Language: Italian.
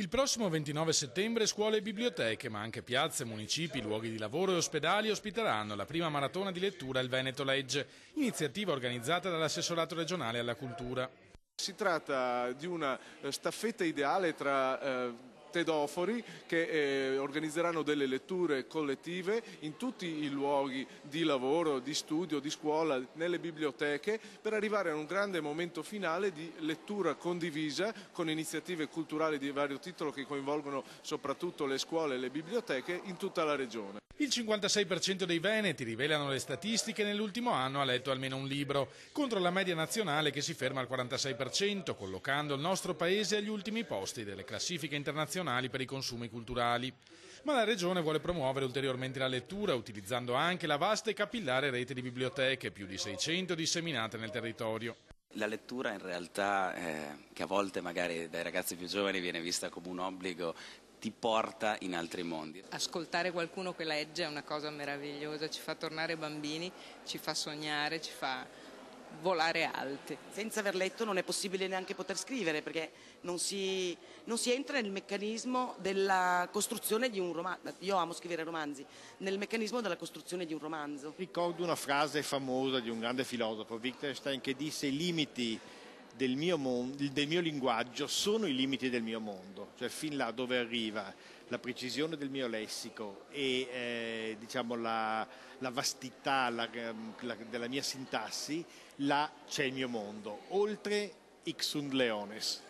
Il prossimo 29 settembre scuole e biblioteche, ma anche piazze, municipi, luoghi di lavoro e ospedali ospiteranno la prima maratona di lettura Il Veneto Legge, iniziativa organizzata dall'assessorato regionale alla cultura. Si tratta di una staffetta ideale tra tedofori che organizzeranno delle letture collettive in tutti i luoghi di lavoro, di studio, di scuola, nelle biblioteche, per arrivare a un grande momento finale di lettura condivisa con iniziative culturali di vario titolo che coinvolgono soprattutto le scuole e le biblioteche in tutta la regione. Il 56% dei veneti, rivelano le statistiche, nell'ultimo anno ha letto almeno un libro, contro la media nazionale che si ferma al 46%, collocando il nostro paese agli ultimi posti delle classifiche internazionali per i consumi culturali. Ma la Regione vuole promuovere ulteriormente la lettura, utilizzando anche la vasta e capillare rete di biblioteche, più di 600 disseminate nel territorio. La lettura in realtà, che a volte magari dai ragazzi più giovani viene vista come un obbligo, ti porta in altri mondi. Ascoltare qualcuno che legge è una cosa meravigliosa, ci fa tornare bambini, ci fa sognare, ci fa volare alti. Senza aver letto non è possibile neanche poter scrivere, perché non si entra nel meccanismo della costruzione di un romanzo. Io amo scrivere romanzi, nel meccanismo della costruzione di un romanzo. Ricordo una frase famosa di un grande filosofo, Wittgenstein, che disse: i limiti del mio linguaggio sono i limiti del mio mondo, cioè fin là dove arriva la precisione del mio lessico e diciamo la vastità della mia sintassi, là c'è il mio mondo, oltre Ixund Leones.